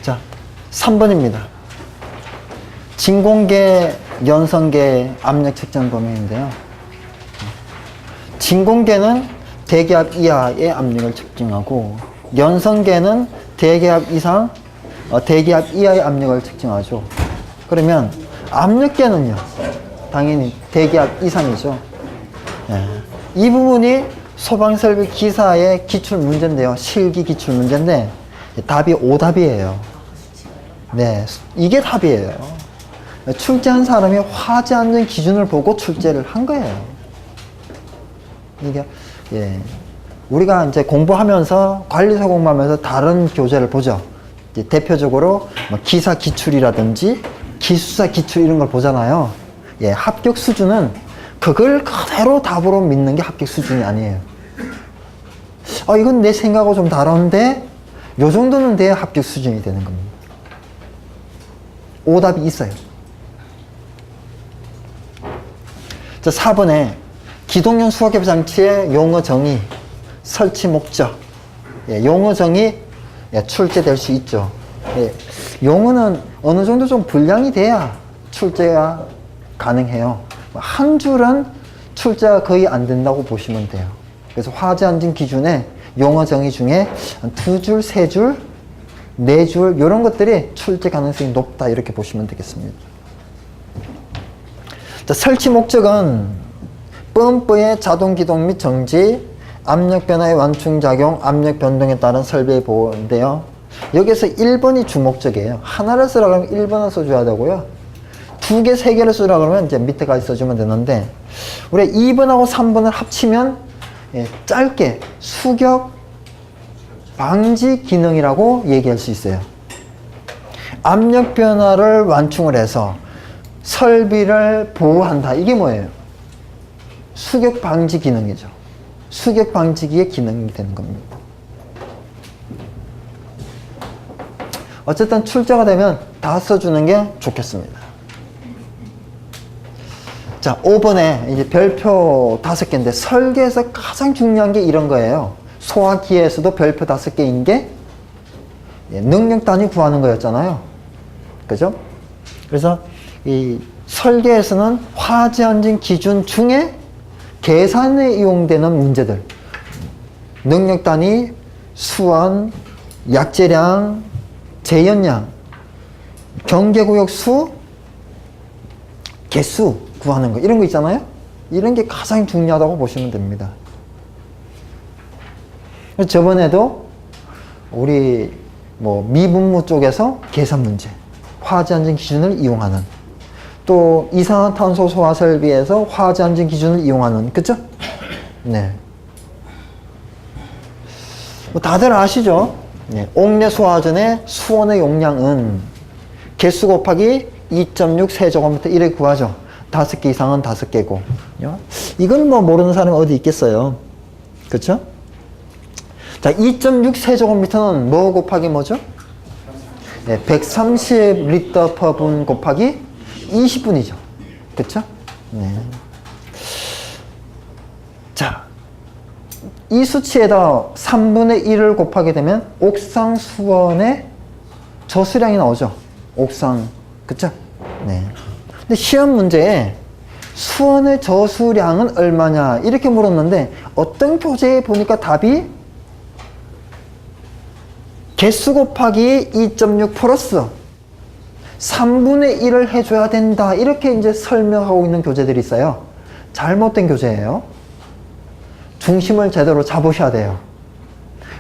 자, 3번입니다. 진공계, 연성계 압력 측정 범위인데요. 진공계는 대기압 이하의 압력을 측정하고, 연성계는 대기압 이상, 대기압 이하의 압력을 측정하죠. 그러면 압력계는요, 당연히 대기압 이상이죠. 예. 이 부분이 소방설비 기사의 기출 문제인데요. 실기 기출 문제인데 답이 오답이에요. 네, 이게 답이에요. 출제한 사람이 화재 안전 기준을 보고 출제를 한 거예요. 이게 예. 우리가 이제 공부하면서 관리사 공부하면서 다른 교재를 보죠. 이제 대표적으로 뭐 기사 기출이라든지 기수사 기출 이런 걸 보잖아요. 예, 합격 수준은 그걸 그대로 답으로 믿는 게 합격 수준이 아니에요. 이건 내 생각하고 좀 다른데 요 정도는 돼야 합격 수준이 되는 겁니다. 오답이 있어요. 자, 4번에 기동용 수학협 장치의 용어 정의, 설치 목적, 예, 용어 정의 출제될 수 있죠. 예, 용어는 어느 정도 좀 분량이 돼야 출제가 가능해요. 한 줄은 출제가 거의 안 된다고 보시면 돼요. 그래서 화재 안전 기준에 용어 정의 중에 두 줄, 세 줄, 네 줄 이런 것들이 출제 가능성이 높다 이렇게 보시면 되겠습니다. 자, 설치 목적은 펌프의 자동 기동 및 정지, 압력 변화의 완충작용, 압력 변동에 따른 설비의 보호인데요. 여기서 1번이 주목적이에요. 하나를 쓰라 그러면 1번을 써줘야 되고요. 2개, 3개를 쓰라 그러면 이제 밑에까지 써주면 되는데, 우리 2번하고 3번을 합치면 예, 짧게 수격 방지 기능이라고 얘기할 수 있어요. 압력 변화를 완충을 해서 설비를 보호한다. 이게 뭐예요? 수격 방지 기능이죠. 수격 방지기의 기능이 되는 겁니다. 어쨌든 출제가 되면 다 써주는 게 좋겠습니다. 자, 5번에 이제 별표 5개인데 설계에서 가장 중요한 게 이런 거예요. 소화기에서도 별표 5개인 게 능력 단위 구하는 거였잖아요. 그죠? 그래서 이 설계에서는 화재 안전 기준 중에 계산에 이용되는 문제들, 능력 단위, 수원, 약재량, 재연량, 경계구역 수, 개수 구하는 거, 이런 거 있잖아요. 이런 게 가장 중요하다고 보시면 됩니다. 저번에도 우리 뭐 미분무 쪽에서 계산 문제, 화재 안전 기준을 이용하는, 또 이산화탄소 소화 설비에서 화재 안전 기준을 이용하는, 그쵸? 네. 뭐 다들 아시죠? 네. 옥내 소화전의 수원의 용량은 개수 곱하기 2.6 세제곱미터 이렇게 구하죠. 5개 이상은 5개고. 이건 뭐 모르는 사람이 어디 있겠어요. 그쵸? 자, 2.6 세제곱미터는 뭐 곱하기 뭐죠? 네, 130리터 per 분 곱하기 20분이죠. 그쵸? 네. 자, 이 수치에다 3분의 1을 곱하게 되면 옥상 수원의 저수량이 나오죠. 옥상. 그쵸? 네. 근데 시험 문제에 수원의 저수량은 얼마냐 이렇게 물었는데 어떤 교재에 보니까 답이 개수 곱하기 2.6 플러스 3분의 1을 해줘야 된다 이렇게 이제 설명하고 있는 교재들이 있어요. 잘못된 교재예요. 중심을 제대로 잡으셔야 돼요.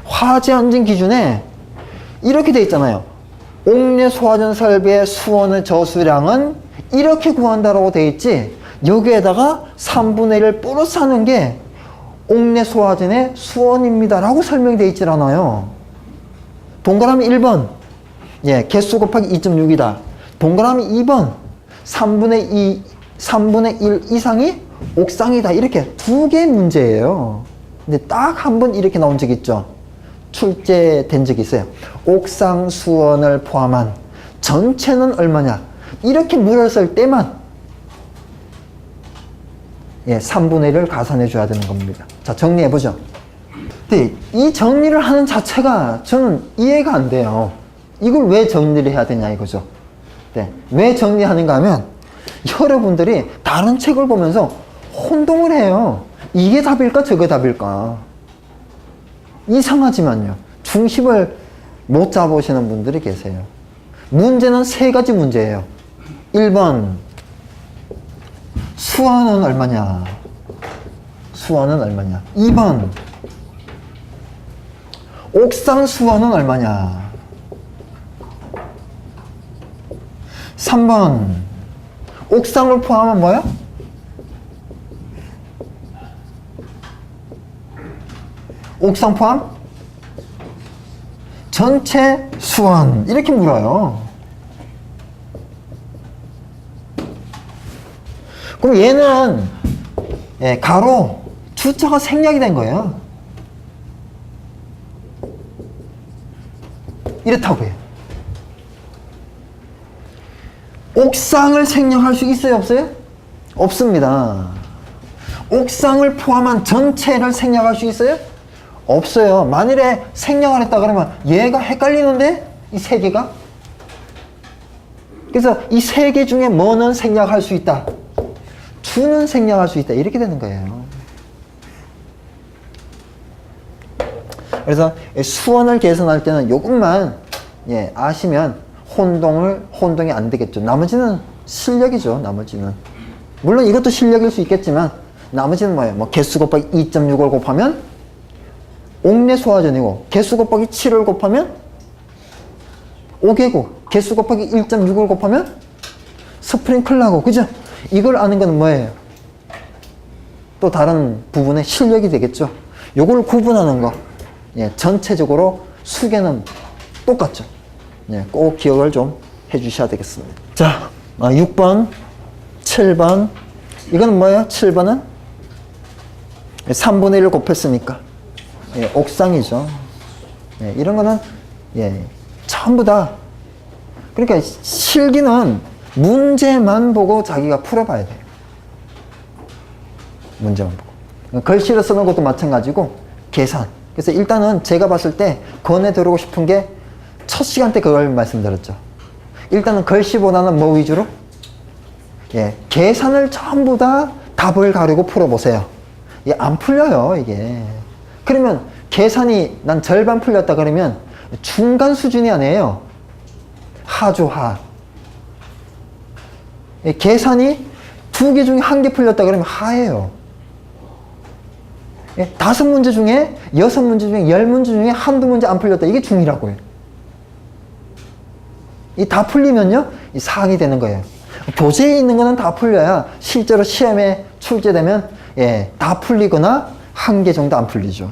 화재 안전 기준에 이렇게 돼 있잖아요. 옥내 소화전 설비의 수원의 저수량은 이렇게 구한다라고 돼 있지, 여기에다가 3분의 1을 플러스 하는 게 옥내 소화전의 수원입니다 라고 설명이 돼 있질 않아요. 동그라미 1번, 예, 개수 곱하기 2.6이다. 동그라미 2번, 3분의 1 이상이 옥상이다. 이렇게 2개 문제예요. 근데 딱 한 번 이렇게 나온 적 있죠. 출제된 적이 있어요. 옥상 수원을 포함한 전체는 얼마냐. 이렇게 물었을 때만 예, 3분의 1을 가산해 줘야 되는 겁니다. 자, 정리해 보죠. 근데 이 정리를 하는 자체가 저는 이해가 안 돼요. 이걸 왜 정리를 해야 되냐 이거죠. 네. 왜 정리하는가 하면 여러분들이 다른 책을 보면서 혼동을 해요. 이게 답일까 저게 답일까. 이상하지만요. 중심을 못 잡으시는 분들이 계세요. 문제는 세 가지 문제예요. 1번 수화는 얼마냐. 수화는 얼마냐. 2번 옥상 수화는 얼마냐. 3번 옥상을 포함한 뭐야? 옥상 포함? 전체 수완 이렇게 물어요. 그럼 얘는 가로 주자가 생략이 된 거예요. 이렇다고 해요. 옥상을 생략할 수 있어요 없어요? 없습니다. 옥상을 포함한 전체를 생략할 수 있어요? 없어요. 만일에 생략을 했다 그러면 얘가 헷갈리는데? 이 세 개가? 그래서 이 세 개 중에 뭐는 생략할 수 있다? 주는 생략할 수 있다. 이렇게 되는 거예요. 그래서 수원을 계산할 때는 요것만 아시면 혼동이 안 되겠죠. 나머지는 실력이죠. 나머지는. 물론 이것도 실력일 수 있겠지만 나머지는 뭐예요? 뭐 개수 곱하기 2.6을 곱하면 옥내 소화전이고 개수 곱하기 7을 곱하면 옥외고 개수 곱하기 1.6을 곱하면 스프링클러고 그죠? 이걸 아는 건 뭐예요? 또 다른 부분의 실력이 되겠죠. 요걸 구분하는 거 전체적으로 수계는 똑같죠. 꼭 기억을 좀 해주셔야 되겠습니다. 자, 6번, 7번. 이거는 뭐예요? 7번은 3분의 1을 곱했으니까 옥상이죠. 이런 거는 전부 다. 그러니까 실기는 문제만 보고 자기가 풀어봐야 돼요. 문제만 보고. 글씨로 쓰는 것도 마찬가지고 계산. 그래서 일단은 제가 봤을 때 권해드리고 싶은 게 첫 시간 때 그걸 말씀드렸죠. 일단은 글씨보다는 뭐 위주로? 계산을 전부 다 답을 가리고 풀어보세요. 안 풀려요, 이게. 그러면 계산이 난 절반 풀렸다 그러면 중간 수준이 아니에요. 하죠. 계산이 2개 중에 1개 풀렸다 그러면 하예요. 5문제 중에 6문제 중에 10문제 중에 한두 문제 안 풀렸다. 이게 중이라고요. 이 다 풀리면요, 이 상이 되는 거예요. 교재에 있는 거는 다 풀려야 실제로 시험에 출제되면 다 풀리거나 1개 정도 안 풀리죠.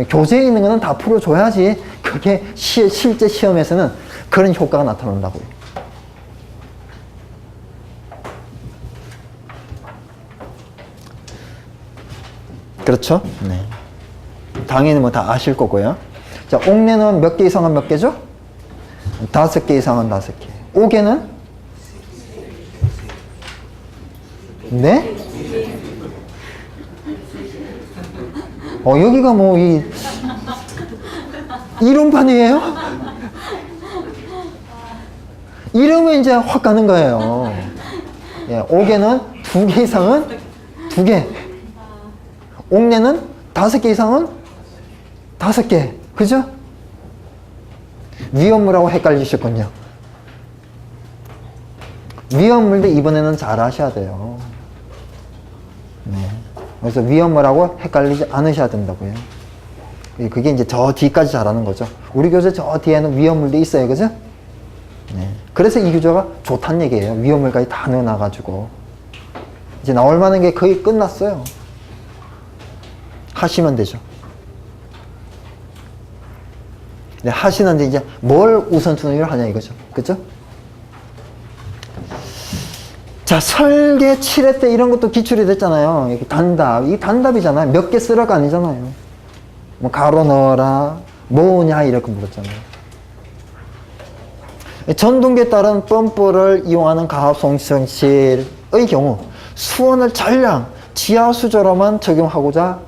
교재에 있는 거는 다 풀어줘야지 그게 실제 시험에서는 그런 효과가 나타난다고요. 그렇죠? 네. 당연히 뭐 다 아실 거고요. 자, 옥내는 몇 개 이상은 몇 개죠? 5개 이상은 5개. 옥에는? 네? 여기가 뭐, 이론판이에요? 이러면 이제 확 가는 거예요. 옥에는 2개 이상은 2개. 옥내는 5개 이상은 5개. 그죠? 위험물하고 헷갈리셨군요. 위험물도 이번에는 잘 하셔야 돼요. 그래서 위험물하고 헷갈리지 않으셔야 된다고요. 그게 이제 저 뒤까지 잘하는 거죠. 우리 교재 저 뒤에는 위험물도 있어요. 그죠? 그래서 이 교재가 좋다는 얘기예요. 위험물까지 다 넣어놔가지고. 이제 나올 만한 게 거의 끝났어요. 하시면 되죠. 하시는데 이제 뭘 우선순위를 하냐 이거죠. 그죠? 자, 설계 7회 때 이런 것도 기출이 됐잖아요. 이렇게 단답. 이 단답이잖아요. 몇 개 쓰라가 아니잖아요. 뭐 가로 넣어라. 뭐냐 이렇게 물었잖아요. 전동기에 따른 펌프를 이용하는 가압송실의 경우 수원을 전량 지하 수조로만 적용하고자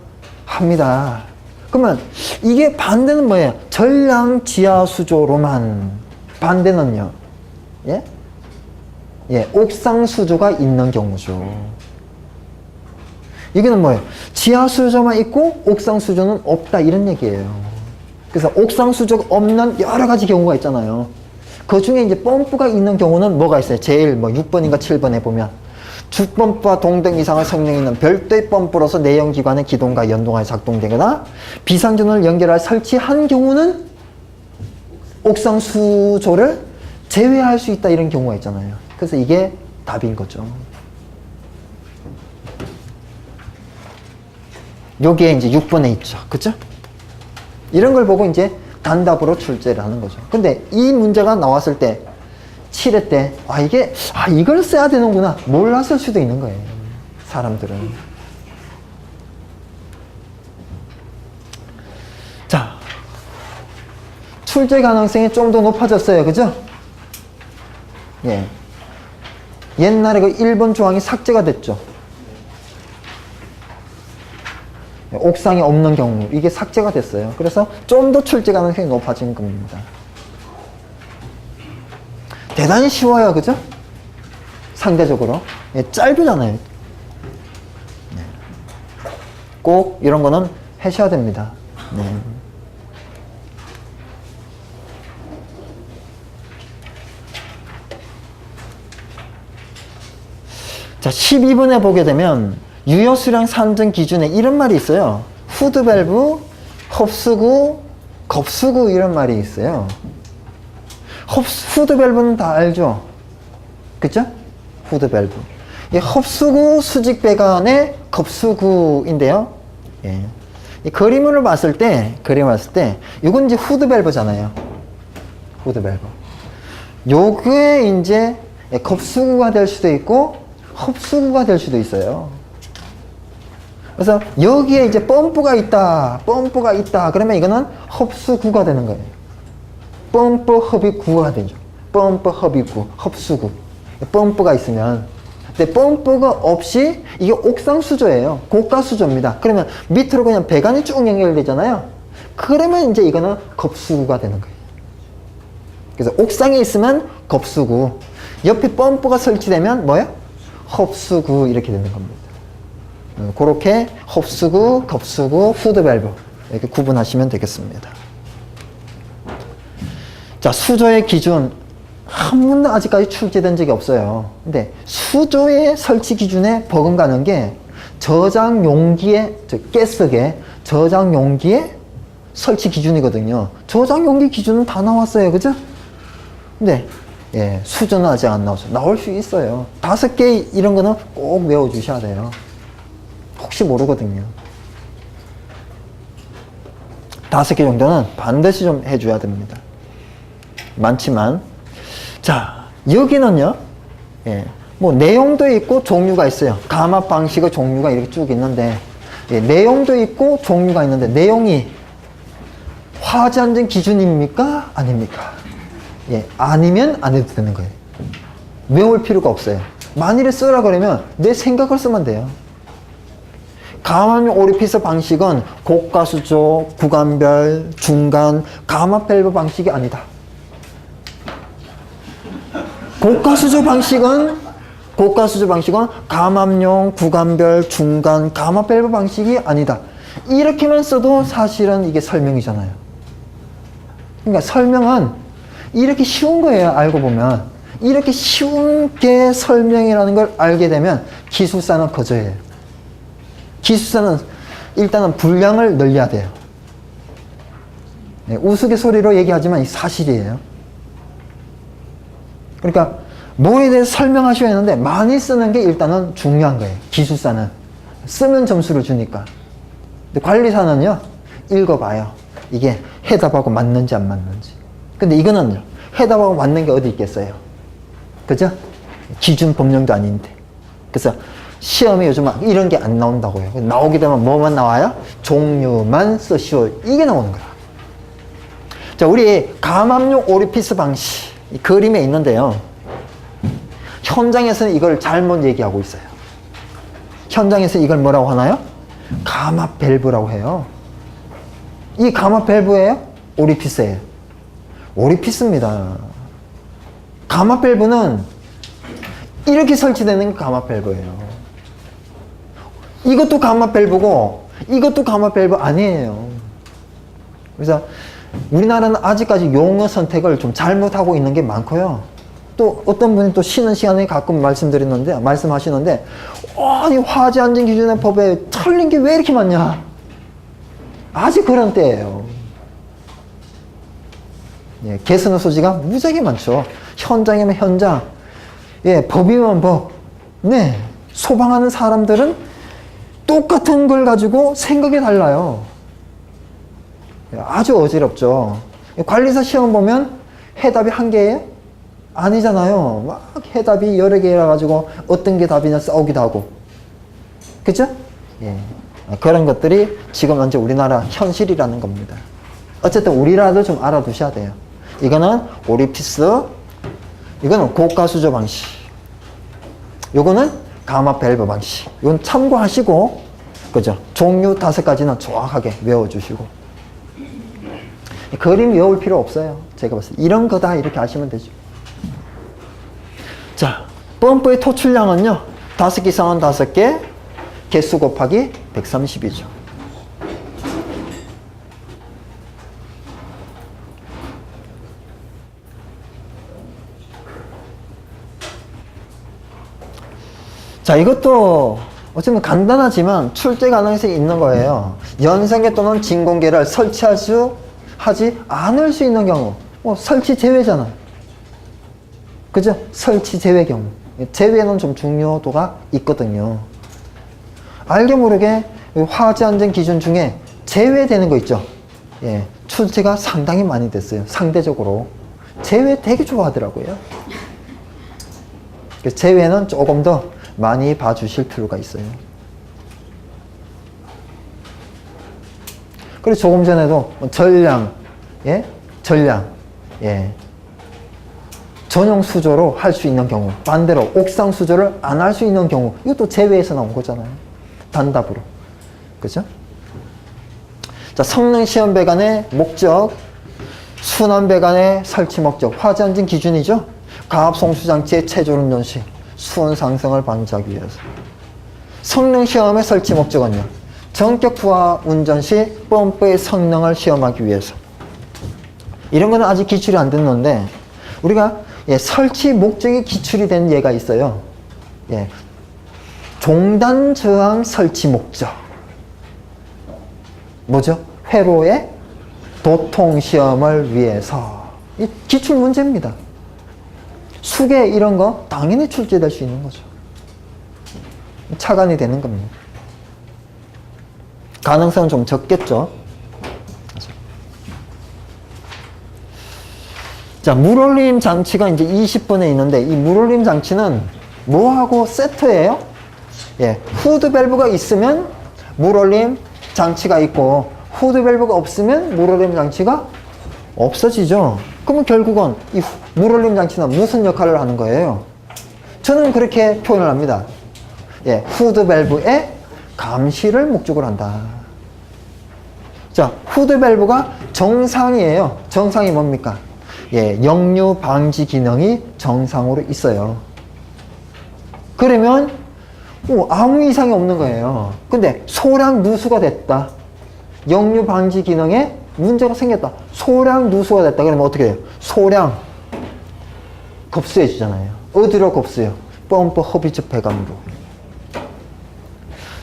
합니다. 그러면 이게 반대는 뭐예요? 전량 지하 수조로만. 반대는요? 예? 예, 옥상 수조가 있는 경우죠. 이게는 뭐예요? 지하 수조만 있고 옥상 수조는 없다 이런 얘기예요. 그래서 옥상 수조가 없는 여러 가지 경우가 있잖아요. 그 중에 이제 펌프가 있는 경우는 뭐가 있어요? 제일 뭐 6번인가 7번에 보면 주펌프와 동등 이상의 성능이 있는 별도의 펌프로서 내연기관의 기동과 연동하여 작동되거나 비상전원을 연결할 설치한 경우는 옥상 수조를 제외할 수 있다 이런 경우가 있잖아요. 그래서 이게 답인 거죠. 요게 이제 6번에 있죠. 그죠? 이런 걸 보고 이제 단답으로 출제를 하는 거죠. 근데 이 문제가 나왔을 때 7회 때 이걸 써야 되는구나 몰랐을 수도 있는 거예요. 사람들은. 자, 출제 가능성이 좀 더 높아졌어요. 그죠? 예. 옛날에 그 1번 조항이 삭제가 됐죠. 옥상이 없는 경우 이게 삭제가 됐어요. 그래서 좀 더 출제 가능성이 높아진 겁니다. 대단히 쉬워요. 그죠? 상대적으로. 예, 짧잖아요. 네. 꼭 이런 거는 하셔야 됩니다. 네. 자, 12번에 보게 되면 유효수량 산정 기준에 이런 말이 있어요. 후드밸브, 흡수구, 겁수구 이런 말이 있어요. 후드밸브는 다 알죠? 그죠? 후드밸브. 이 흡수구 수직 배관의 겁수구인데요. 예. 이 그림을 봤을 때, 이건 이제 후드밸브잖아요. 후드밸브. 요게 이제 겁수구가 될 수도 있고, 흡수구가 될 수도 있어요. 그래서 여기에 이제 펌프가 있다. 그러면 이거는 흡수구가 되는 거예요. 펌프 흡입구가 되죠. 펌프 흡입구, 흡수구. 펌프가 있으면. 근데 펌프가 없이 이게 옥상 수조예요. 고가 수조입니다. 그러면 밑으로 그냥 배관이 쭉 연결되잖아요. 그러면 이제 이거는 겁수구가 되는 거예요. 그래서 옥상에 있으면 겁수구. 옆에 펌프가 설치되면 뭐예요? 흡수구 이렇게 되는 겁니다. 그렇게 흡수구, 겁수구, 후드밸브 이렇게 구분하시면 되겠습니다. 자, 수조의 기준 한 번도 아직까지 출제된 적이 없어요. 근데 수조의 설치 기준에 버금가는 게 저장 용기의 가스계 저장 용기의 설치 기준이거든요. 저장 용기 기준은 다 나왔어요. 그죠? 근데 예, 수조는 아직 안 나오죠. 나올 수 있어요. 5개 이런 거는 꼭 외워주셔야 돼요. 혹시 모르거든요. 5개 정도는 반드시 좀 해줘야 됩니다. 많지만. 자, 여기는요, 예, 뭐, 내용도 있고 종류가 있어요. 감압 방식의 종류가 이렇게 쭉 있는데, 예, 내용도 있고 종류가 있는데, 내용이 화재안전 기준입니까? 아닙니까? 예, 아니면 안 해도 되는 거예요. 외울 필요가 없어요. 만일에 쓰라 그러면 내 생각을 쓰면 돼요. 감압용 오리피스 방식은 고가수조, 구간별, 중간, 감압 밸브 방식이 아니다. 고가수조 방식은 감압용, 구간별, 중간, 감압 밸브 방식이 아니다. 이렇게만 써도 사실은 이게 설명이잖아요. 그러니까 설명은 이렇게 쉬운 거예요. 알고 보면. 이렇게 쉬운 게 설명이라는 걸 알게 되면 기술사는 거저예요. 기술사는 일단은 분량을 늘려야 돼요. 네, 우스갯소리로 얘기하지만 이 사실이에요. 그러니까 뭐에 대해서 설명하셔야 하는데 많이 쓰는 게 일단은 중요한 거예요. 기술사는 쓰면 점수를 주니까. 근데 관리사는요, 읽어봐요. 이게 해답하고 맞는지 안 맞는지. 근데 이거는 해답하고 맞는 게 어디 있겠어요? 그죠? 기준 법령도 아닌데. 그래서 시험에 요즘 이런 게 안 나온다고요. 나오게 되면 뭐만 나와요? 종류만 쓰시오. 이게 나오는 거야. 자, 우리 감압용 오리피스 방식. 이 그림에 있는데요. 현장에서는 이걸 잘못 얘기하고 있어요. 현장에서 이걸 뭐라고 하나요? 감압 밸브라고 해요. 이 가마 밸브예요? 오리피스예요? 오리피스입니다. 가마 밸브는 이렇게 설치되는 게 가마 밸브예요. 이것도 가마 밸브고 이것도 가마 밸브 아니에요. 그래서 우리나라는 아직까지 용어 선택을 좀 잘못하고 있는 게 많고요. 또 어떤 분이 또 쉬는 시간에 가끔 말씀하시는데 아니 화재 안전 기준의 법에 틀린 게 왜 이렇게 많냐? 아직 그런 때예요. 예, 개선의 소지가 무지하게 많죠. 현장이면 현장, 예, 법이면 법. 네, 소방하는 사람들은 똑같은 걸 가지고 생각이 달라요. 예, 아주 어지럽죠. 관리사 시험 보면 해답이 한 개예요? 아니잖아요. 막 해답이 여러 개라 가지고 어떤 게 답이냐 싸우기도 하고. 그죠? 예. 그런 것들이 지금 현재 우리나라 현실이라는 겁니다. 어쨌든 우리라도 좀 알아두셔야 돼요. 이거는 오리피스, 이거는 고가 수조 방식, 요거는 가마 밸브 방식. 이건 참고하시고, 그죠? 종류 5가지는 정확하게 외워주시고. 그림 외울 필요 없어요. 제가 봤을 때 이런 거다 이렇게 아시면 되죠. 자, 펌프의 토출량은요 5개 이상은 5개, 개수 곱하기 130이죠. 자, 이것도 어쩌면 간단하지만 출제 가능성이 있는 거예요. 연상계 또는 진공계를 하지 않을 수 있는 경우. 설치 제외잖아. 그죠? 설치 제외 경우. 제외는 좀 중요도가 있거든요. 알게 모르게 화재 안전 기준 중에 제외되는 거 있죠? 예, 출제가 상당히 많이 됐어요. 상대적으로. 제외 되게 좋아하더라고요. 제외는 조금 더 많이 봐주실 필요가 있어요. 그리고 조금 전에도 전량, 예? 전량, 예. 전용 수조로 할 수 있는 경우, 반대로 옥상 수조를 안 할 수 있는 경우, 이것도 제외에서 나온 거잖아요. 단답으로. 그죠? 자, 성능 시험 배관의 목적, 순환 배관의 설치 목적, 화재 안전 기준이죠. 가압 송수 장치의 체조름 연식, 수온 상승을 방지하기 위해서. 성능 시험의 설치 목적은요, 전격 부하 운전 시 펌프의 성능을 시험하기 위해서. 이런 거는 아직 기출이 안 됐는데, 우리가 예, 설치 목적이 기출이 된 예가 있어요. 예, 종단 저항 설치 목적. 뭐죠? 회로의 도통 시험을 위해서. 이 기출 문제입니다. 수계 이런 거 당연히 출제될 수 있는 거죠. 차관이 되는 겁니다. 가능성은 좀 적겠죠. 자, 물올림 장치가 이제 20번에 있는데, 이 물올림 장치는 뭐하고 세트예요? 예, 후드 밸브가 있으면 물올림 장치가 있고, 후드 밸브가 없으면 물올림 장치가 없어지죠. 그러면 결국은 이 물올림 장치는 무슨 역할을 하는 거예요? 저는 그렇게 표현을 합니다. 예, 후드 밸브의 감시를 목적으로 한다. 자, 후드 밸브가 정상이에요. 정상이 뭡니까? 예, 역류 방지 기능이 정상으로 있어요. 그러면 아무 이상이 없는 거예요. 근데 소량 누수가 됐다. 역류 방지 기능에 문제가 생겼다. 소량 누수가 됐다. 그러면 어떻게 해요? 소량 급수해 주잖아요. 어디로 급수요? 펌프 허비적 배관으로.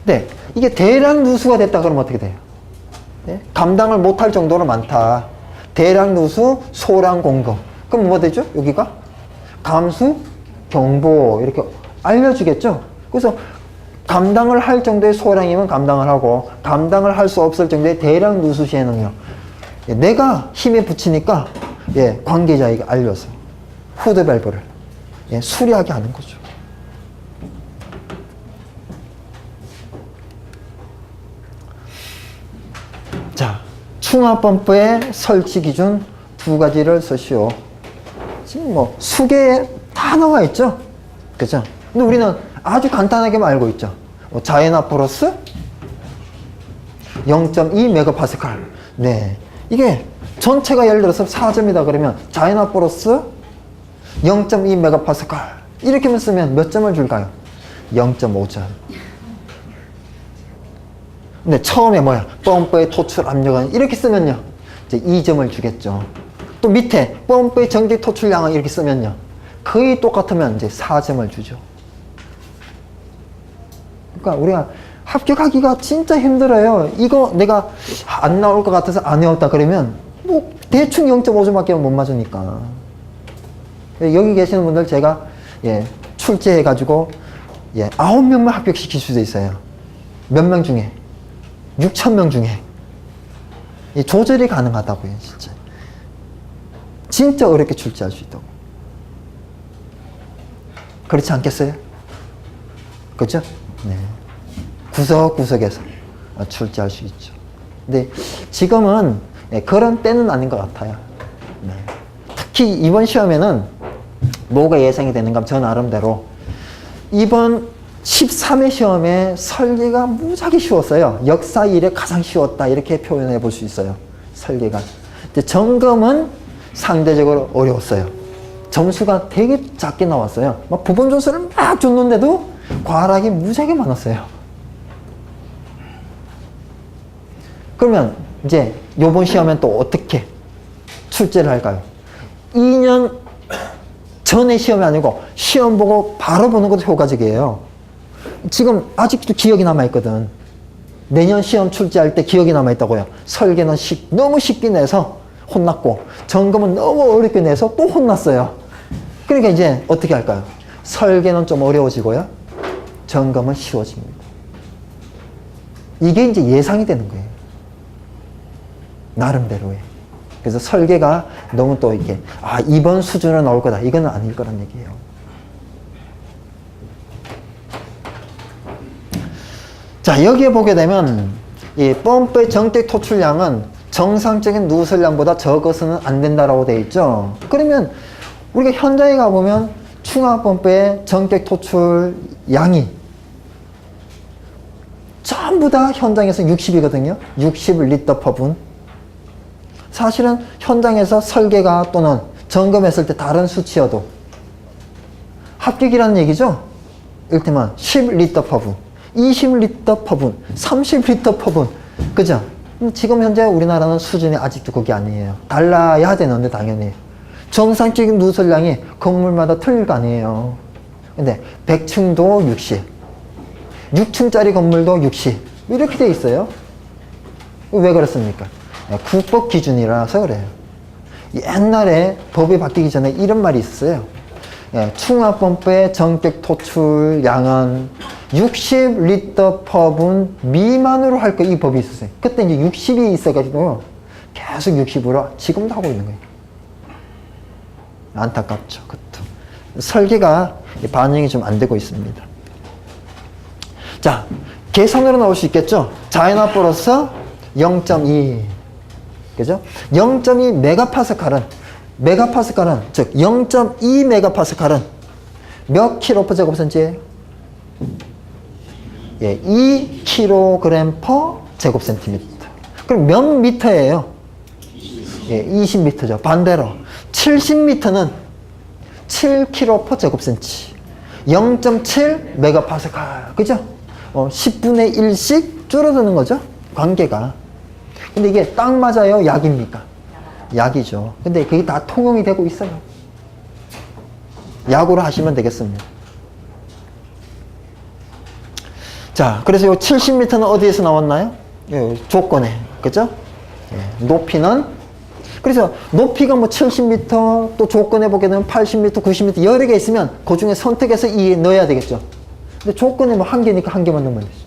네, 이게 대량 누수가 됐다 그러면 어떻게 돼요? 네? 감당을 못할 정도로 많다. 대량 누수, 소량 공급. 그럼 뭐 되죠? 여기가 감수, 경보 이렇게 알려주겠죠? 그래서 감당을 할 정도의 소량이면 감당을 하고, 감당을 할 수 없을 정도의 대량 누수 시의 능력. 예, 내가 힘에 붙이니까 예, 관계자에게 알려서 후드 밸브를 예, 수리하게 하는 거죠. 자, 충화 펌프의 설치 기준 2가지를 쓰시오. 지금 뭐 수계에 다 나와 있죠? 그죠? 근데 우리는 아주 간단하게만 알고 있죠. 자연압 플러스 0.2 메가파스칼, 네. 이게 전체가 예를 들어서 4점이다 그러면 자연압 플러스 0.2 메가파스칼 이렇게만 쓰면 몇 점을 줄까요? 0.5점. 근데 처음에 뭐야? 펌프의 토출 압력은 이렇게 쓰면요. 이제 2점을 주겠죠. 또 밑에 펌프의 전기 토출량은 이렇게 쓰면요. 거의 똑같으면 이제 4점을 주죠. 그러니까 우리가 합격하기가 진짜 힘들어요. 이거 내가 안 나올 것 같아서 안 외웠다 그러면 뭐 대충 0.5점밖에 못 맞으니까. 여기 계시는 분들 제가 출제해가지고 9명만 합격시킬 수도 있어요. 몇 명 중에? 6,000명 중에. 조절이 가능하다고요, 진짜. 진짜 어렵게 출제할 수 있다고. 그렇지 않겠어요? 그죠? 네. 구석구석에서 출제할 수 있죠. 근데 지금은 그런 때는 아닌 것 같아요. 네. 특히 이번 시험에는 뭐가 예상이 되는가? 저 나름대로 이번 13회 시험에 설계가 무지하게 쉬웠어요. 역사 이래 가장 쉬웠다 이렇게 표현해 볼 수 있어요. 설계가. 근데 점검은 상대적으로 어려웠어요. 점수가 되게 작게 나왔어요. 막 부분 조사를 막 줬는데도 과락이 무지하게 많았어요. 그러면 이제 요번 시험엔 또 어떻게 출제를 할까요? 2년 전의 시험이 아니고 시험 보고 바로 보는 것도 효과적이에요. 지금 아직도 기억이 남아있거든. 내년 시험 출제할 때 기억이 남아있다고요. 설계는 너무 쉽게 내서 혼났고 점검은 너무 어렵게 내서 또 혼났어요. 그러니까 이제 어떻게 할까요? 설계는 좀 어려워지고요. 점검은 쉬워집니다. 이게 이제 예상이 되는 거예요. 나름대로의. 그래서 설계가 너무 또 이렇게 이번 수준으로 나올 거다. 이건 아닐 거란 얘기예요. 자, 여기에 보게 되면 이 펌프의 정택 토출량은 정상적인 누설량보다 적어서는 안 된다라고 되어 있죠. 그러면 우리가 현장에 가보면 충압 펌프의 정택 토출 양이 전부 다 현장에서 60이거든요. 60리터 per 분. 사실은 현장에서 설계가 또는 점검했을 때 다른 수치여도 합격이라는 얘기죠. 이를테면 10리터 per 분, 20리터 per 분, 30리터 per 분. 그죠? 지금 현재 우리나라는 수준이 아직도 그게 아니에요. 달라야 되는데 당연히. 정상적인 누설량이 건물마다 틀릴 거 아니에요. 근데 100층도 60, 6층짜리 건물도 60 이렇게 돼 있어요. 왜 그렇습니까? 국법 기준이라서 그래요. 옛날에 법이 바뀌기 전에 이런 말이 있었어요. 충압 펌프의 정택 토출량은 60리터 per 분 미만으로 할 거 이 법이 있었어요. 그때 이제 60이 있어가지고 계속 60으로 지금도 하고 있는 거예요. 안타깝죠. 그것도. 설계가 반영이 좀 안 되고 있습니다. 자, 계산으로 나올 수 있겠죠? 자연압 플러스 0.2. 그죠? 0.2 메가파스칼은, 즉, 0.2 메가파스칼은 몇 킬로 제곱센치예요? 2kg per 제곱센티미터. 그럼 몇 미터예요? 20m죠. 반대로 70m는 7kg per 제곱센치. 0.7 메가파스칼. 그죠? 10분의 1씩 줄어드는 거죠? 관계가. 근데 이게 딱 맞아요? 약입니까? 약이죠. 근데 그게 다 통용이 되고 있어요. 약으로 하시면 되겠습니다. 자, 그래서 이 70m는 어디에서 나왔나요? 조건에. 그죠? 높이는, 그래서 높이가 뭐 70m, 또 조건에 보게 되면 80m, 90m 여러 개 있으면 그 중에 선택해서 이 넣어야 되겠죠. 근데 조건에 뭐 한 개니까 한 개만 넣으면 되죠.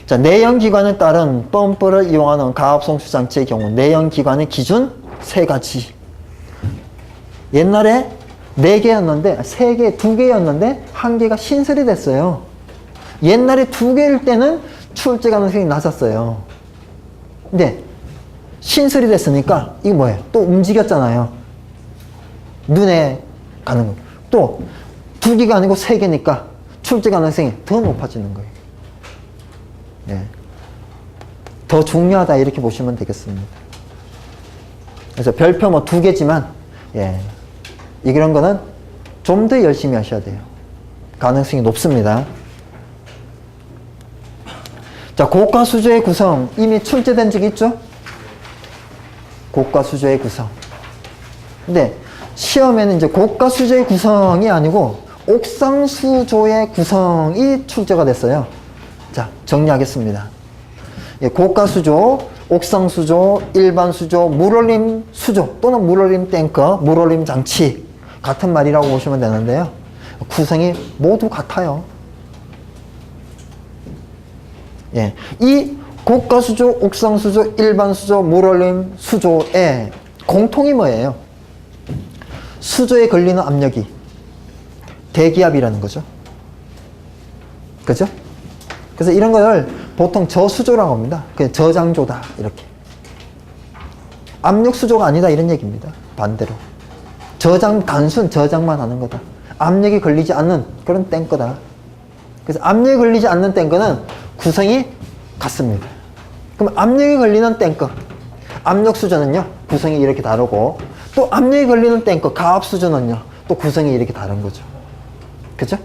자, 내연기관에 따른 펌프를 이용하는 가압송수 장치의 경우 내연기관의 기준 3가지. 옛날에 4개였는데 3개, 2개였는데 1개가 신설이 됐어요. 옛날에 2개일 때는 출제 가능성이 낮았어요. 근데 신설이 됐으니까 이게 뭐예요? 또 움직였잖아요. 눈에 가는 거예요. 또 2개가 아니고 3개니까 출제 가능성이 더 높아지는 거예요. 예. 더 중요하다 이렇게 보시면 되겠습니다. 그래서 별표 뭐 2개지만 예. 이런 거는 좀 더 열심히 하셔야 돼요. 가능성이 높습니다. 자, 고가수조의 구성 이미 출제된 적이 있죠? 고가수조의 구성. 근데 시험에는 이제 고가수조의 구성이 아니고 옥상수조의 구성이 출제가 됐어요. 자, 정리하겠습니다. 예, 고가수조, 옥상수조, 일반수조, 물올림 수조 또는 물올림 탱커, 물올림 장치 같은 말이라고 보시면 되는데요. 구성이 모두 같아요. 예, 이 고가수조, 옥상수조, 일반수조, 물올림 수조의 공통이 뭐예요? 수조에 걸리는 압력이 대기압이라는 거죠. 그죠? 그래서 이런 걸 보통 저수조라고 합니다. 그냥 저장조다 이렇게. 압력수조가 아니다 이런 얘기입니다. 반대로. 단순 저장만 하는 거다. 압력이 걸리지 않는 그런 탱커다. 그래서 압력이 걸리지 않는 탱커는 구성이 같습니다. 그럼 압력이 걸리는 탱커, 압력수조는요 구성이 이렇게 다르고, 또 압력이 걸리는 탱커, 가압수조는요 또 구성이 이렇게 다른 거죠. 그죠?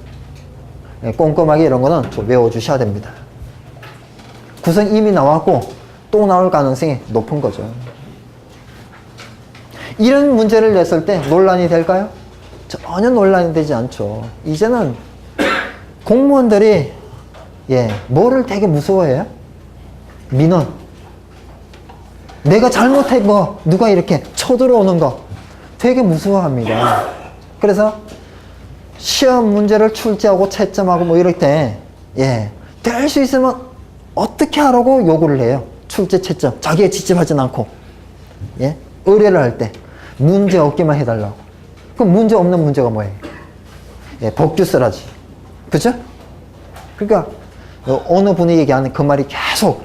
네, 꼼꼼하게 이런 거는 좀 외워주셔야 됩니다. 구성 이미 나왔고 또 나올 가능성이 높은 거죠. 이런 문제를 냈을 때 논란이 될까요? 전혀 논란이 되지 않죠. 이제는 공무원들이 뭐를 되게 무서워해요? 민원. 내가 잘못한 거 누가 이렇게 쳐들어오는 거 되게 무서워합니다. 그래서 시험 문제를 출제하고 채점하고 뭐 이럴 때 될 수 있으면 어떻게 하라고 요구를 해요. 출제 채점 자기가 직접 하진 않고 의뢰를 할 때 문제 없기만 해달라고. 그럼 문제 없는 문제가 뭐예요? 복규 쓰라지. 그죠? 그러니까 어느 분이 얘기하는 그 말이 계속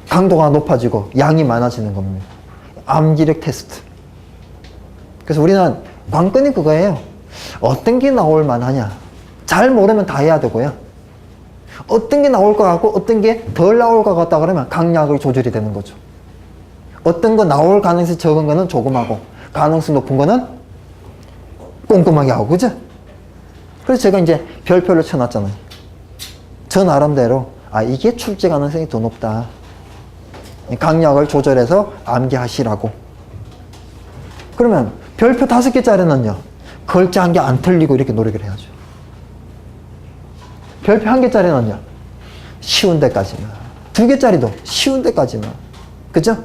강도가 높아지고 양이 많아지는 겁니다. 암기력 테스트. 그래서 우리는 관건이 그거예요. 어떤 게 나올 만하냐. 잘 모르면 다 해야 되고요. 어떤 게 나올 것 같고 어떤 게 덜 나올 것 같다 그러면 강약을 조절이 되는 거죠. 어떤 거 나올 가능성이 적은 거는 조금 하고 가능성이 높은 거는 꼼꼼하게 하고. 그죠? 그래서 제가 이제 별표를 쳐놨잖아요. 저 나름대로 이게 출제 가능성이 더 높다. 강약을 조절해서 암기하시라고. 그러면 별표 5개짜리는요 글자 한 개 안 틀리고 이렇게 노력을 해야죠. 별표 1개짜리는요 쉬운 데까지만, 2개짜리도 쉬운 데까지만. 그죠?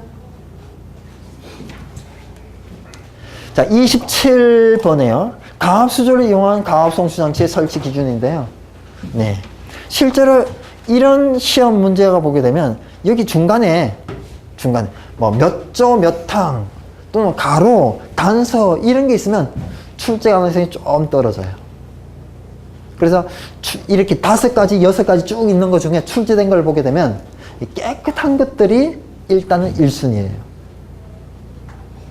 자, 27번에요. 가압수조를 이용한 가압송수장치의 설치 기준인데요. 실제로 이런 시험 문제가 보게 되면 여기 중간에 뭐 몇 조 몇 항 또는 가로, 단서 이런 게 있으면 출제 가능성이 좀 떨어져요. 그래서 이렇게 5가지, 6가지 쭉 있는 것 중에 출제된 걸 보게 되면 깨끗한 것들이 일단은 1순위예요.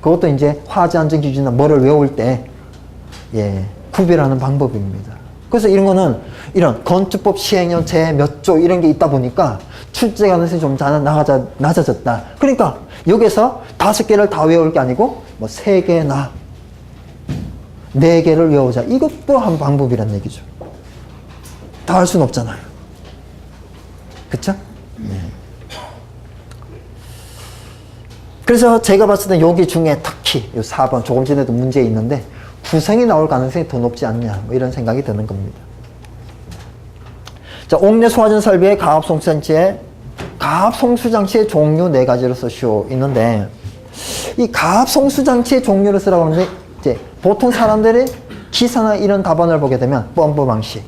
그것도 이제 화재 안전 기준이나 뭐를 외울 때 구별하는 방법입니다. 그래서 이런 거는 이런 건축법 시행령 제 몇 조 이런 게 있다 보니까 출제 가능성이 좀 낮아졌다. 그러니까 여기서 5개를 다 외울 게 아니고 뭐 3개나 4개를 외우자. 이것도 한 방법이란 얘기죠. 다 할 수는 없잖아요. 그쵸? 그래서 제가 봤을 때 여기 중에 특히 이 4번 조금 전에도 문제 있는데 구성이 나올 가능성이 더 높지 않냐 뭐 이런 생각이 드는 겁니다. 자, 옥내 소화전 설비의 가압송수장치의 종류 4가지로 쓰시오 있는데, 이 가압송수장치의 종류를 쓰라고 하는데 이제 보통 사람들이 기사나 이런 답안을 보게 되면 펌프 방식,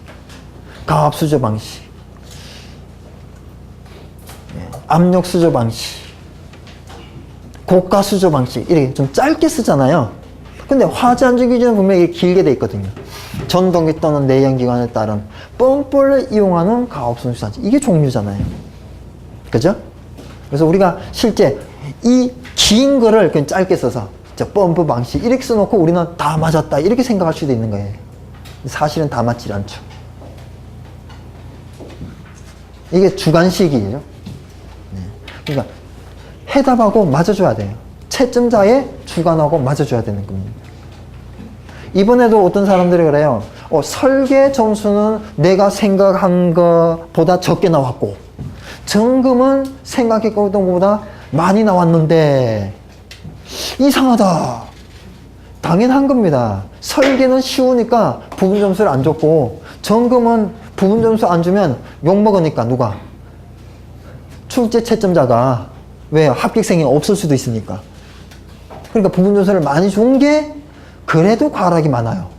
가압수조 방식, 압력수조 방식, 고가수조 방식 이렇게 좀 짧게 쓰잖아요. 근데 화재 안전 기준은 분명히 길게 돼 있거든요. 전동기 또는 내연기관에 따른 펌프를 이용하는 가압송수장치, 이게 종류잖아요. 그죠? 그래서 우리가 실제 이 긴 거를 그냥 짧게 써서 펌프 방식 이렇게 써놓고 우리는 다 맞았다 이렇게 생각할 수도 있는 거예요. 사실은 다 맞질 않죠. 이게 주관식이에요. 네. 그러니까 해답하고 맞아줘야 돼요. 채점자의 주관하고 맞아줘야 되는 겁니다. 이번에도 어떤 사람들이 그래요. 설계 점수는 내가 생각한 것보다 적게 나왔고 점검은 생각했던 것보다 많이 나왔는데 이상하다. 당연한 겁니다. 설계는 쉬우니까 부분 점수를 안 줬고 점검은 부분 점수 안 주면 욕먹으니까 누가? 출제 채점자가. 왜요? 합격생이 없을 수도 있으니까. 그러니까 부분 점수를 많이 준 게 그래도 과락이 많아요.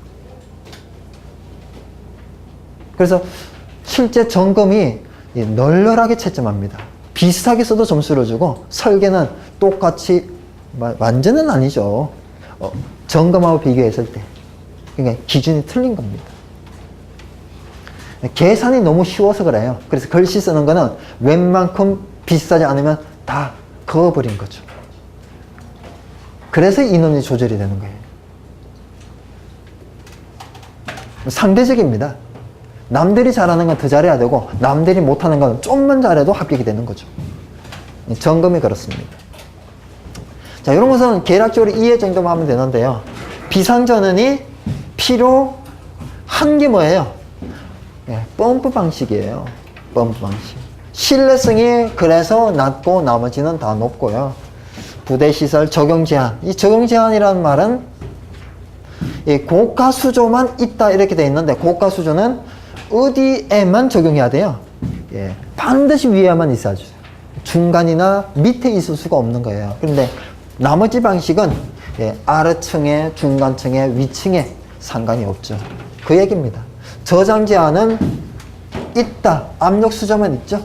그래서 실제 점검이 널널하게 채점합니다. 비슷하게 써도 점수를 주고 설계는 똑같이 완전은 아니죠. 점검하고 비교했을 때. 그러니까 기준이 틀린 겁니다. 계산이 너무 쉬워서 그래요. 그래서 글씨 쓰는 거는 웬만큼 비슷하지 않으면 다 그어버린 거죠. 그래서 인원이 조절이 되는 거예요. 상대적입니다. 남들이 잘하는 건 더 잘해야 되고 남들이 못하는 건 좀만 잘해도 합격이 되는 거죠. 점검이 그렇습니다. 자, 이런 것은 계략적으로 이해 정도만 하면 되는데요. 비상전환이 필요한 게 뭐예요? 펌프 방식이에요. 펌프 방식. 신뢰성이 그래서 낮고 나머지는 다 높고요. 부대시설 적용제한. 이 적용제한이라는 말은 고가수조만 있다 이렇게 돼 있는데 고가수조는 어디에만 적용해야 돼요? 반드시 위에만 있어야 돼요. 중간이나 밑에 있을 수가 없는 거예요. 그런데 나머지 방식은 아래층에, 중간층에, 위층에 상관이 없죠. 그 얘기입니다. 저장 제한은 있다. 압력 수조만 있죠.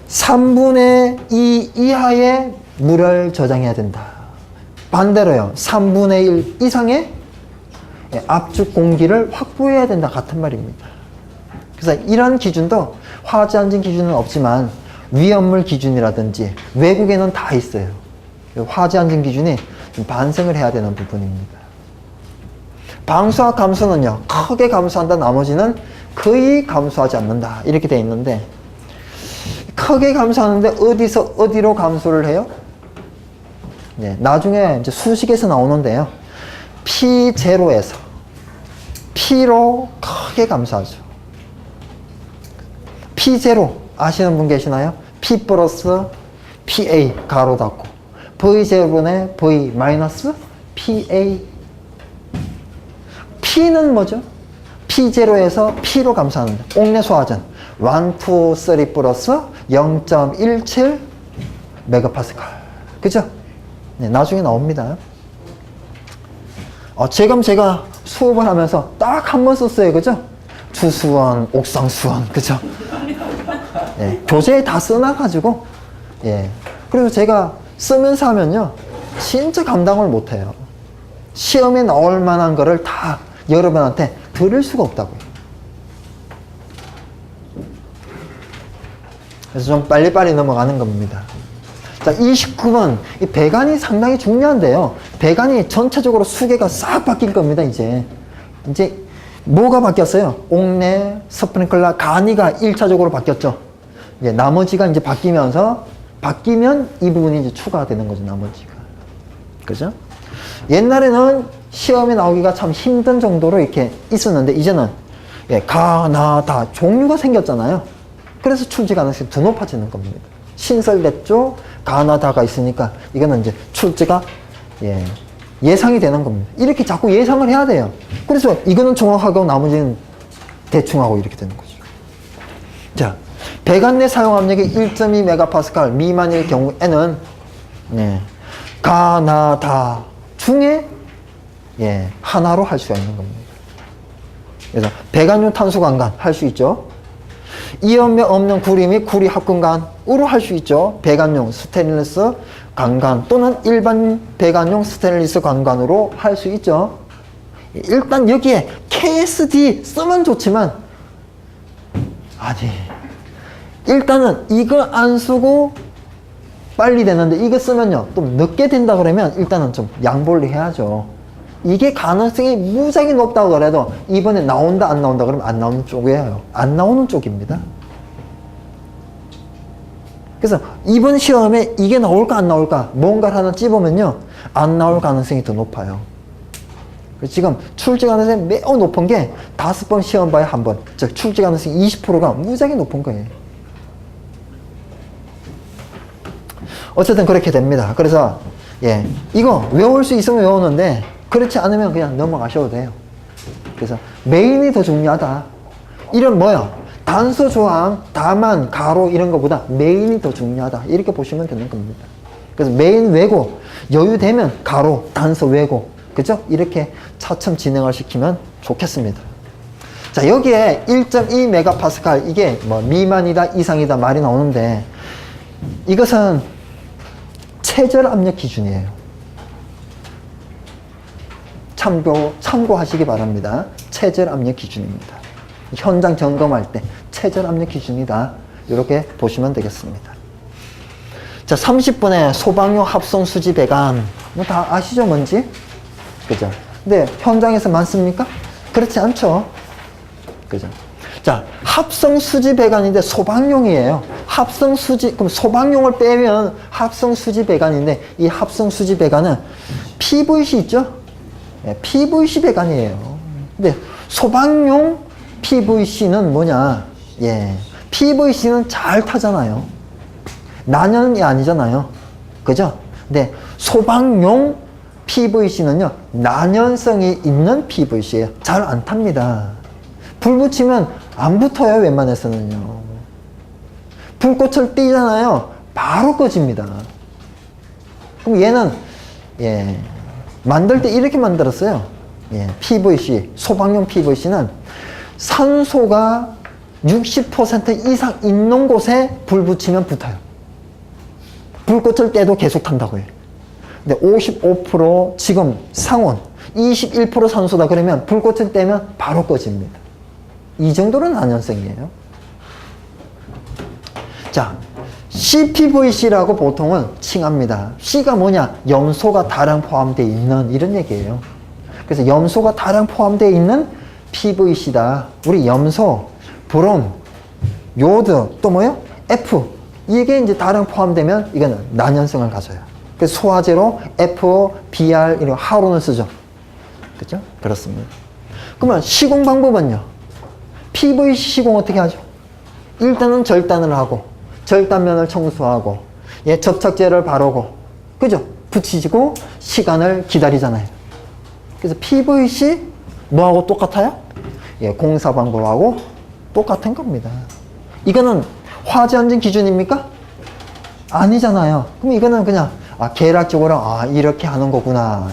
3분의 2 이하의 물을 저장해야 된다. 반대로요. 3분의 1 이상의 압축 공기를 확보해야 된다. 같은 말입니다. 그래서 이런 기준도 화재안전 기준은 없지만 위험물 기준이라든지 외국에는 다 있어요. 화재안전 기준이 좀 반성을 해야 되는 부분입니다. 방수와 감소는요. 크게 감소한다. 나머지는 거의 감소하지 않는다. 이렇게 돼 있는데 크게 감소하는데 어디서 어디로 감소를 해요? 나중에 이제 수식에서 나오는데요. P0에서 P로 크게 감소하죠. P0 아시는 분 계시나요? P 플러스 PA 가로 닫고 V0분의 V 마이너스 PA. P는 뭐죠? P0에서 P로 감소하는데 옥내 소화전 1, 2, 3 플러스 0.17 메가파스칼. 그죠? 나중에 나옵니다. 제가 수업을 하면서 딱 한 번 썼어요. 그죠? 주수원, 옥상수원. 그죠? 교재에 다 써놔가지고, 그래서 제가 쓰면서 하면요. 진짜 감당을 못해요. 시험에 나올 만한 거를 다 여러분한테 들을 수가 없다고요. 그래서 좀 빨리빨리 넘어가는 겁니다. 자, 29번. 이 배관이 상당히 중요한데요. 배관이 전체적으로 수계가 싹 바뀔 겁니다, 이제. 이제, 뭐가 바뀌었어요? 옥내, 스프링클러, 간이가 1차적으로 바뀌었죠. 이제 나머지가 이제 바뀌면 이 부분이 이제 추가되는 거죠, 나머지가. 그죠? 옛날에는 시험에 나오기가 참 힘든 정도로 이렇게 있었는데, 이제는, 가, 나, 다 종류가 생겼잖아요. 그래서 출제 가능성이 더 높아지는 겁니다. 신설됐죠? 가나다가 있으니까 이거는 이제 출제가 예상이 되는 겁니다. 이렇게 자꾸 예상을 해야 돼요. 그래서 이거는 정확하고 나머지는 대충하고 이렇게 되는 거죠. 자, 배관 내 사용 압력이 1.2 메가파스칼 미만일 경우에는 가나다 중에 하나로 할 수가 있는 겁니다. 그래서 배관용 탄소 강간 할 수 있죠. 이연면 없는 구리 및 구리 합금관으로 할 수 있죠. 배관용 스테인리스 강간 또는 일반 배관용 스테인리스 강간으로 할 수 있죠. 일단 여기에 KSD 쓰면 좋지만 일단은 이거 안 쓰고 빨리 되는데 이거 쓰면요 좀 늦게 된다 그러면 일단은 좀 양보를 해야죠. 이게 가능성이 무지하게 높다고 그래도 이번에 나온다 안 나온다 그러면 안 나오는 쪽이에요. 안 나오는 쪽입니다. 그래서 이번 시험에 이게 나올까 안 나올까 뭔가를 하나 찝으면요 안 나올 가능성이 더 높아요. 지금 출제 가능성이 매우 높은 게 5번 시험 봐야 한 번, 즉 출제 가능성이 20%가 무지하게 높은 거예요. 어쨌든 그렇게 됩니다. 그래서 예, 이거 외울 수 있으면 외우는데 그렇지 않으면 그냥 넘어가셔도 돼요. 그래서 메인이 더 중요하다. 이런 뭐야? 단서 조항, 다만, 가로 이런 것보다 메인이 더 중요하다. 이렇게 보시면 되는 겁니다. 그래서 메인 외고, 여유되면 가로, 단서 외고, 그죠? 이렇게 차츰 진행을 시키면 좋겠습니다. 자, 여기에 1.2메가파스칼, 이게 뭐 미만이다, 이상이다 말이 나오는데, 이것은 최저 압력 기준이에요. 참고하시기 바랍니다. 최저 압력 기준입니다. 현장 점검할 때 최저 압력 기준이다. 이렇게 보시면 되겠습니다. 자, 30분에 소방용 합성 수지 배관. 뭐 다 아시죠, 뭔지? 그죠? 근데 현장에서 많습니까? 그렇지 않죠. 그죠? 자, 합성 수지 배관인데 소방용이에요. 합성 수지, 그럼 소방용을 빼면 합성 수지 배관인데 이 합성 수지 배관은 PVC 있죠? 네, PVC 배관이에요. 근데 소방용 PVC는 뭐냐? 예. PVC는 잘 타잖아요. 난연이 아니잖아요. 그죠? 근데 소방용 PVC는요, 난연성이 있는 PVC예요. 잘 안 탑니다. 불 붙이면 안 붙어요, 웬만해서는요. 불꽃을 띄잖아요. 바로 꺼집니다. 그럼 얘는, 예. 만들 때 이렇게 만들었어요. 예. PVC, 소방용 PVC는 산소가 60% 이상 있는 곳에 불 붙이면 붙어요. 불꽃을 떼도 계속 탄다고 해요. 근데 55% 지금 상온, 21% 산소다 그러면 불꽃을 떼면 바로 꺼집니다. 이 정도는 안전성이에요. 자, CPVC라고 보통은 칭합니다. C가 뭐냐? 염소가 다량 포함되어 있는 이런 얘기예요. 그래서 염소가 다량 포함되어 있는 PVC다. 우리 염소, 브롬, 요드, 또 뭐요? F. 이게 이제 다량 포함되면 이거는 난연성을 가져요. 그래서 소화제로 F, BR, 이런 하론을 쓰죠. 그죠? 그렇습니다. 그러면 시공 방법은요? PVC 시공 어떻게 하죠? 일단은 절단을 하고, 절단면을 청소하고, 예, 접착제를 바르고, 그죠? 붙이고 시간을 기다리잖아요. 그래서 PVC 뭐하고 똑같아요? 예, 공사 방법하고 똑같은 겁니다. 이거는 화재 안전 기준입니까? 아니잖아요. 그럼 이거는 그냥 계략적으로 이렇게 하는 거구나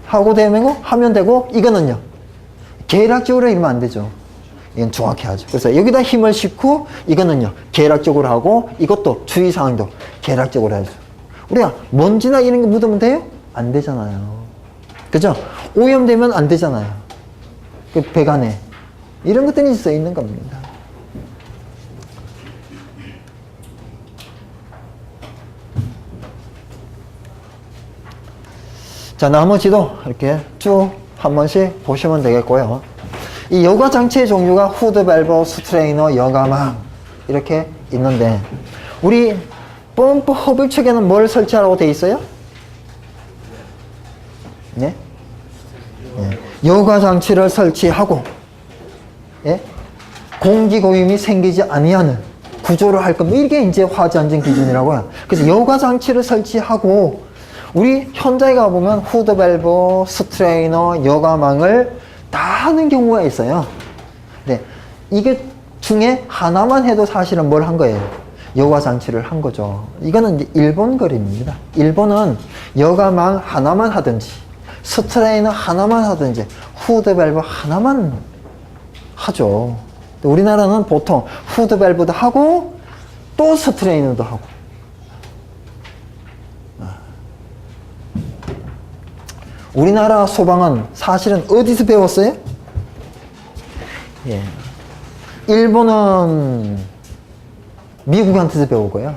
하고 하면 되고, 이거는요 계략적으로 이러면 안 되죠. 이건 정확히 하죠. 그래서 여기다 힘을 싣고 이거는요 계략적으로 하고, 이것도 주의사항도 계략적으로 해야죠. 우리가 먼지나 이런 게 묻으면 돼요? 안 되잖아요. 그죠? 오염되면 안 되잖아요. 그 배관에 이런 것들이 써 있는 겁니다. 자, 나머지도 이렇게 쭉 한 번씩 보시면 되겠고요. 이 여과 장치의 종류가 후드 밸브, 스트레이너, 여과망 이렇게 있는데, 우리 펌프 허블측에는 뭘 설치하라고 돼 있어요? 예? 예. 여과 장치를 설치하고, 예? 공기 고임이 생기지 아니하는 구조를 할 겁니다. 이게 이제 화재 안전 기준이라고요. 그래서 여과 장치를 설치하고, 우리 현장에 가보면 후드 밸브, 스트레이너, 여과망을 다 하는 경우가 있어요. 네, 이게 중에 하나만 해도 사실은 뭘 한 거예요? 여과 장치를 한 거죠. 이거는 이제 일본 그림입니다. 일본은 여과망 하나만 하든지, 스트레이너 하나만 하든지, 후드 밸브 하나만 하죠. 우리나라는 보통 후드 밸브도 하고 또 스트레이너도 하고. 우리나라 소방은 사실은 어디서 배웠어요? 예. 일본은 미국한테서 배우고요.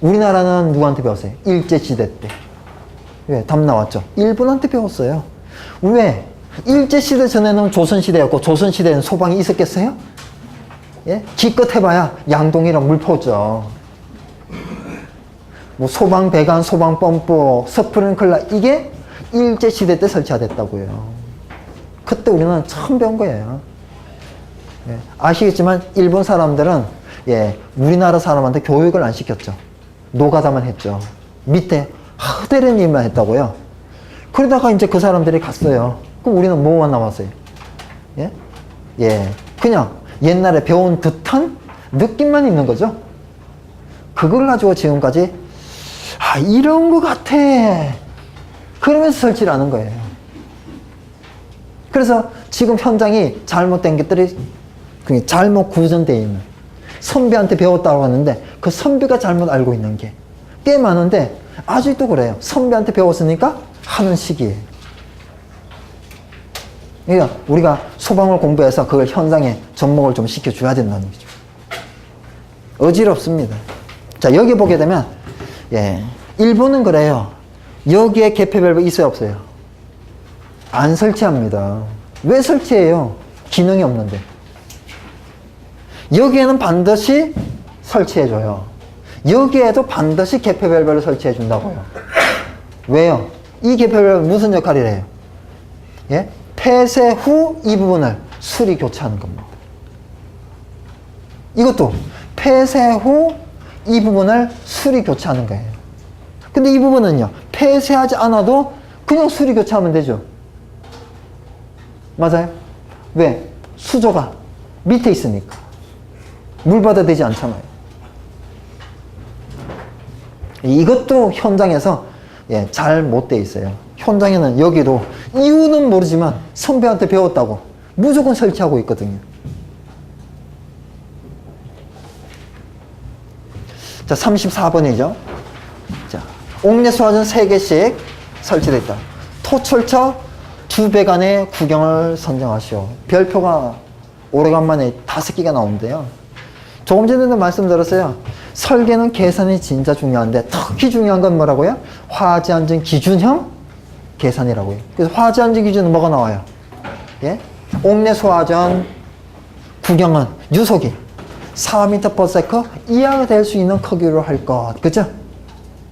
우리나라는 누구한테 배웠어요? 일제시대 때. 왜? 답 나왔죠? 일본한테 배웠어요. 왜? 일제시대 전에는 조선시대였고, 조선시대에는 소방이 있었겠어요? 예? 기껏 해봐야 양동이랑 물포죠. 뭐 소방 배관, 소방 펌프, 스프링클러 이게 일제시대 때 설치가 됐다고요. 그때 우리는 처음 배운 거예요. 예, 아시겠지만 일본 사람들은 예, 우리나라 사람한테 교육을 안 시켰죠. 노가다만 했죠. 밑에 허대는 일만 했다고요. 그러다가 이제 그 사람들이 갔어요. 그럼 우리는 뭐만 남았어요? 예? 예, 그냥 옛날에 배운 듯한 느낌만 있는 거죠. 그걸 가지고 지금까지 아 이런 거 같아 그러면서 설치를 하는 거예요. 그래서 지금 현장이 잘못된 것들이 잘못 구전되어 있는, 선비한테 배웠다고 하는데 그 선비가 잘못 알고 있는 게 꽤 많은데 아직도 그래요. 선비한테 배웠으니까 하는 시기예요. 그러니까 우리가 소방을 공부해서 그걸 현장에 접목을 좀 시켜줘야 된다는 거죠. 어지럽습니다. 자, 여기 보게 되면 예, 일본은 그래요. 여기에 개폐 밸브 있어요, 없어요? 안 설치합니다. 왜 설치해요? 기능이 없는데. 여기에는 반드시 설치해줘요. 여기에도 반드시 개폐 밸브를 설치해준다고요. 왜요? 이 개폐 밸브는 무슨 역할을 해요? 예? 폐쇄 후 이 부분을 수리 교체하는 겁니다. 이것도 폐쇄 후 이 부분을 수리 교체하는 거예요. 근데 이 부분은요, 폐쇄하지 않아도 그냥 수리 교체하면 되죠. 맞아요? 왜? 수조가 밑에 있으니까. 물 받아대지 않잖아요. 이것도 현장에서 예, 잘 못 돼 있어요. 현장에는 여기도 이유는 모르지만 선배한테 배웠다고 무조건 설치하고 있거든요. 자, 34번이죠. 자, 옥내 수화전 3개씩 설치되어 있다. 토철차 2배관의 구경을 선정하시오. 별표가 오래간만에 5개가 나오는데요. 조금 전에도 말씀드렸어요. 설계는 계산이 진짜 중요한데 특히 중요한 건 뭐라고요? 화재안전 기준형 계산이라고요. 그래서 화재안전 기준은 뭐가 나와요? 예? 옥내 수화전 구경은 유속이 4m/s 이하가 될 수 있는 크기로 할 것. 그죠?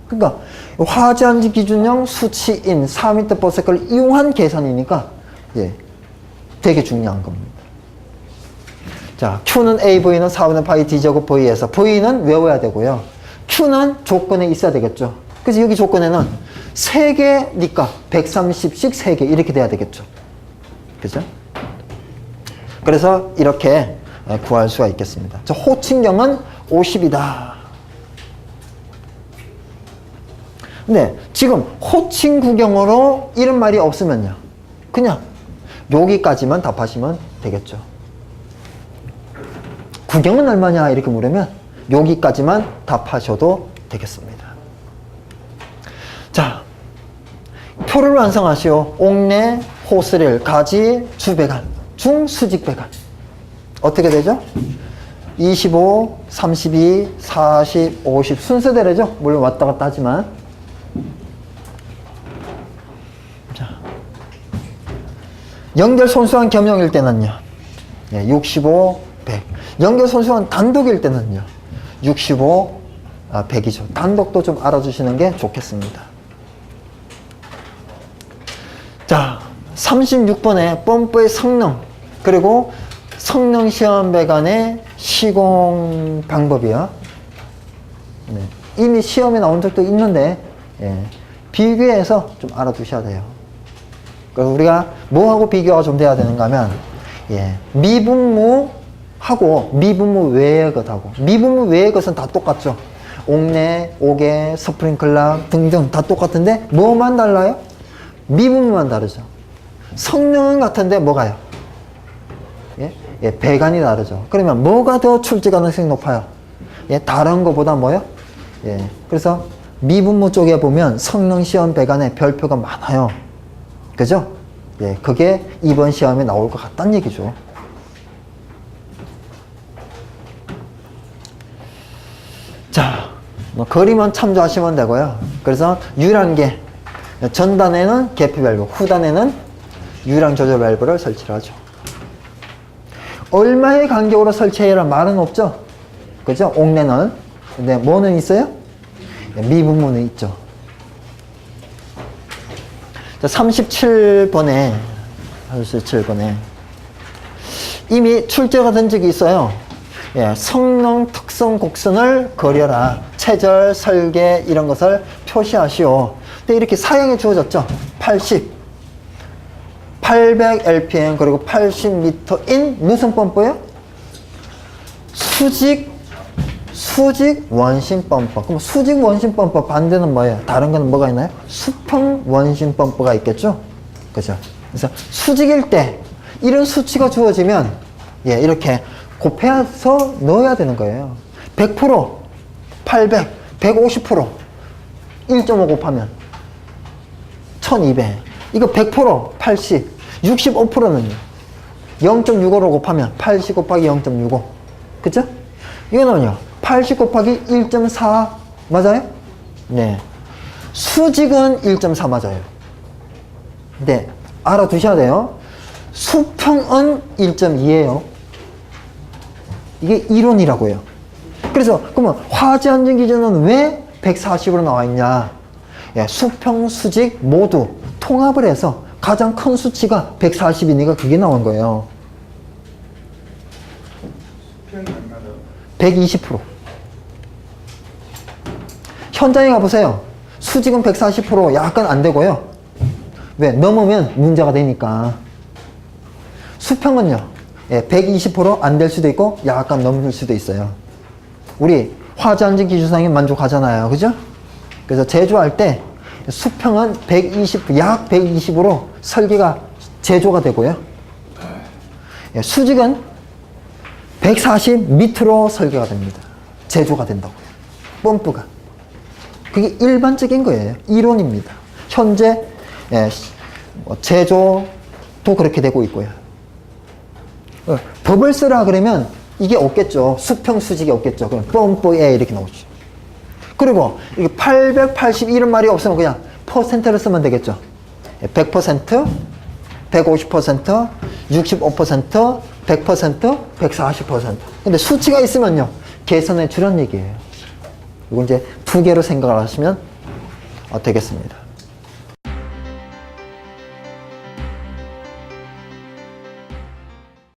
그러니까 화재안전 기준형 수치인 4m/s를 이용한 계산이니까 예, 되게 중요한 겁니다. 자, Q는 A, V는 4분의 파이 D제곱 V에서 V는 외워야 되고요. Q는 조건에 있어야 되겠죠. 그래서 여기 조건에는 3개니까 130씩 3개 이렇게 돼야 되겠죠. 그죠? 그래서 이렇게 구할 수가 있겠습니다. 자, 호칭경은 50이다. 근데 지금 호칭 구경으로 이런 말이 없으면요. 그냥 여기까지만 답하시면 되겠죠. 구경은 얼마냐 이렇게 물으면 여기까지만 답하셔도 되겠습니다. 자, 표를 완성하시오. 옥내, 호스릴, 가지, 주배관, 중수직배관. 어떻게 되죠? 25, 32, 40, 50 순서대로죠. 물론 왔다 갔다 하지만. 자, 연결 손수한 겸용일 때는요. 65, 100. 연결 손수한 단독일 때는요. 65, 100이죠. 단독도 좀 알아주시는 게 좋겠습니다. 자, 36번에 펌프의 성능 그리고 성능 시험 배관의 시공 방법이요. 네. 이미 시험에 나온 적도 있는데 예. 비교해서 좀 알아두셔야 돼요. 그래서 우리가 뭐하고 비교가 좀 돼야 되는가 하면 예. 미분무하고 미분무 외의 것하고 미분무 외의 것은 다 똑같죠. 옥내, 옥외, 스프링클러 등등 다 똑같은데 뭐만 달라요? 미분무만 다르죠. 성능은 같은데 뭐가요? 예? 예, 배관이 다르죠. 그러면 뭐가 더 출제 가능성이 높아요? 예, 다른 것보다 뭐요? 예, 그래서 미분무 쪽에 보면 성능 시험 배관에 별표가 많아요. 그죠? 예, 그게 이번 시험에 나올 것 같다는 얘기죠. 자, 뭐 그림은 참조하시면 되고요. 그래서 유량계 전단에는 개폐 밸브, 후단에는 유량 조절 밸브를 설치를 하죠. 얼마의 간격으로 설치해라 말은 없죠. 그죠? 옥내는. 근데 뭐는 있어요? 미분모는 있죠. 자, 37번에 이미 출제가 된 적이 있어요. 예, 성능 특성 곡선을 그려라. 체절, 설계 이런 것을 표시하시오. 근데 이렇게 사형이 주어졌죠. 800 LPM 그리고 80m인 무슨 펌프예요? 수직 원심 펌프. 그럼 수직 원심 펌프 반대는 뭐예요? 다른 거는 뭐가 있나요? 수평 원심 펌프가 있겠죠? 그죠? 그래서 수직일 때 이런 수치가 주어지면 예, 이렇게 곱해서 넣어야 되는 거예요. 100%, 800, 150%, 1.5 곱하면 1200. 이거 100%, 80, 65%는요. 0.65로 곱하면 80 곱하기 0.65. 그죠? 이거는요. 80 곱하기 1.4 맞아요? 네. 수직은 1.4 맞아요. 네. 알아두셔야 돼요. 수평은 1.2예요. 이게 이론이라고요. 그래서 그러면 화재 안전 기준은 왜 140으로 나와 있냐? 예, 수평, 수직 모두 통합을 해서 가장 큰 수치가 140이니까 그게 나온 거예요. 120%. 현장에 가보세요. 수직은 140% 약간 안 되고요. 왜? 넘으면 문제가 되니까. 수평은요. 예, 120% 안 될 수도 있고 약간 넘을 수도 있어요. 우리 화재 안전 기준상에 만족하잖아요. 그죠? 그래서 제조할 때 수평은 120, 약 120으로 설계가 제조가 되고요. 예, 수직은 140 밑으로 설계가 됩니다. 제조가 된다고요. 펌프가. 그게 일반적인 거예요. 이론입니다. 현재 예, 제조도 그렇게 되고 있고요. 법을 쓰라 그러면 이게 없겠죠. 수평 수직이 없겠죠. 그럼 펌프에 이렇게 나오죠. 그리고 이게 880 이런 말이 없으면 그냥 퍼센트를 쓰면 되겠죠. 100%, 150%, 65%, 100%, 140%. 근데 수치가 있으면요. 계산해 주란 얘기예요. 이거 이제 두 개로 생각을 하시면 되겠습니다.